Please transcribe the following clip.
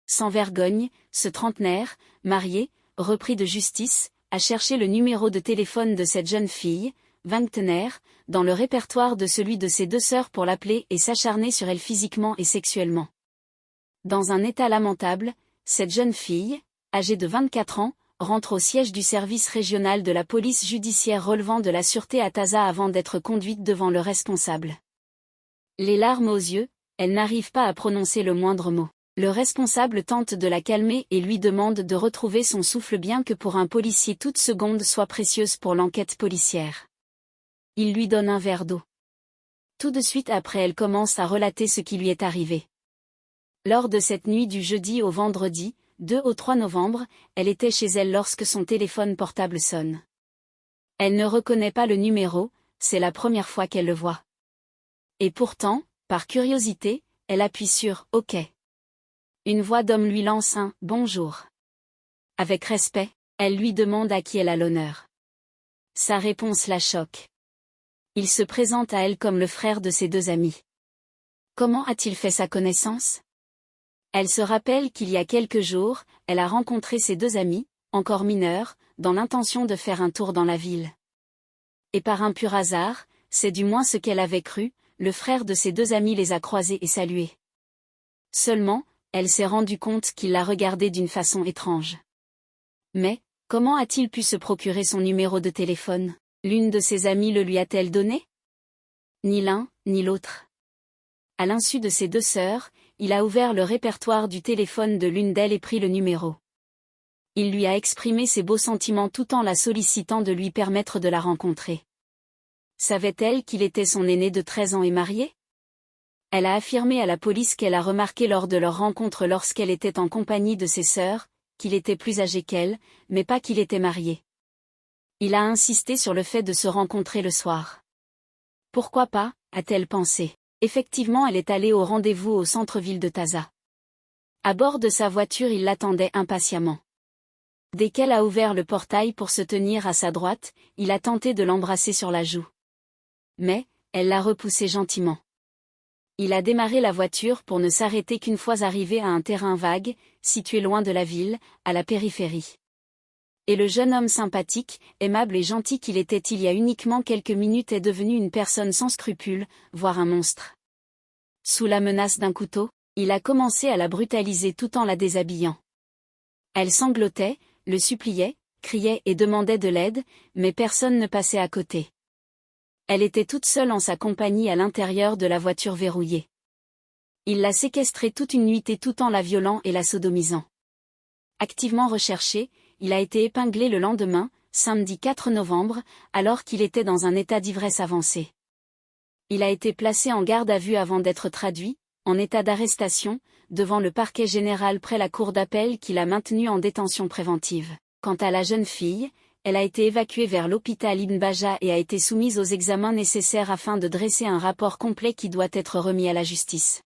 Sans vergogne, ce trentenaire, marié, repris de justice, a cherché le numéro de téléphone de cette jeune fille, vingtenaire, dans le répertoire de celui de ses deux sœurs pour l'appeler et s'acharner sur elle physiquement et sexuellement. Dans un état lamentable, cette jeune fille, âgée de 24 ans, rentre au siège du service régional de la police judiciaire relevant de la sûreté à Taza avant d'être conduite devant le responsable. Les larmes aux yeux, elle n'arrive pas à prononcer le moindre mot. Le responsable tente de la calmer et lui demande de retrouver son souffle bien que pour un policier toute seconde soit précieuse pour l'enquête policière. Il lui donne un verre d'eau. Tout de suite après elle commence à relater ce qui lui est arrivé. Lors de cette nuit du jeudi au vendredi, 2 au 3 novembre, elle était chez elle lorsque son téléphone portable sonne. Elle ne reconnaît pas le numéro, c'est la première fois qu'elle le voit. Et pourtant, par curiosité, elle appuie sur « OK ». Une voix d'homme lui lance un « bonjour ». Avec respect, elle lui demande à qui elle a l'honneur. Sa réponse la choque. Il se présente à elle comme le frère de ses deux amis. Comment a-t-il fait sa connaissance? Elle se rappelle qu'il y a quelques jours, elle a rencontré ses deux amis, encore mineurs, dans l'intention de faire un tour dans la ville. Et par un pur hasard, c'est du moins ce qu'elle avait cru, le frère de ses deux amis les a croisés et salués. Seulement, elle s'est rendue compte qu'il la regardait d'une façon étrange. Mais, comment a-t-il pu se procurer son numéro de téléphone? L'une de ses amies le lui a-t-elle donné? Ni l'un, ni l'autre. À l'insu de ses deux sœurs, il a ouvert le répertoire du téléphone de l'une d'elles et pris le numéro. Il lui a exprimé ses beaux sentiments tout en la sollicitant de lui permettre de la rencontrer. Savait-elle qu'il était son aîné de 13 ans et marié? Elle a affirmé à la police qu'elle a remarqué lors de leur rencontre lorsqu'elle était en compagnie de ses sœurs, qu'il était plus âgé qu'elle, mais pas qu'il était marié. Il a insisté sur le fait de se rencontrer le soir. Pourquoi pas, a-t-elle pensé. Effectivement, elle est allée au rendez-vous au centre-ville de Taza. À bord de sa voiture, il l'attendait impatiemment. Dès qu'elle a ouvert le portail pour se tenir à sa droite, il a tenté de l'embrasser sur la joue. Mais, elle l'a repoussé gentiment. Il a démarré la voiture pour ne s'arrêter qu'une fois arrivé à un terrain vague, situé loin de la ville, à la périphérie. Et le jeune homme sympathique, aimable et gentil qu'il était il y a uniquement quelques minutes est devenu une personne sans scrupules, voire un monstre. Sous la menace d'un couteau, il a commencé à la brutaliser tout en la déshabillant. Elle sanglotait, le suppliait, criait et demandait de l'aide, mais personne ne passait à côté. Elle était toute seule en sa compagnie à l'intérieur de la voiture verrouillée. Il l'a séquestrée toute une nuitée tout en la violant et la sodomisant. Activement recherché, il a été épinglé le lendemain, samedi 4 novembre, alors qu'il était dans un état d'ivresse avancée. Il a été placé en garde à vue avant d'être traduit, en état d'arrestation, devant le parquet général près la cour d'appel qui l'a maintenu en détention préventive. Quant à la jeune fille, elle a été évacuée vers l'hôpital Ibn Baja et a été soumise aux examens nécessaires afin de dresser un rapport complet qui doit être remis à la justice.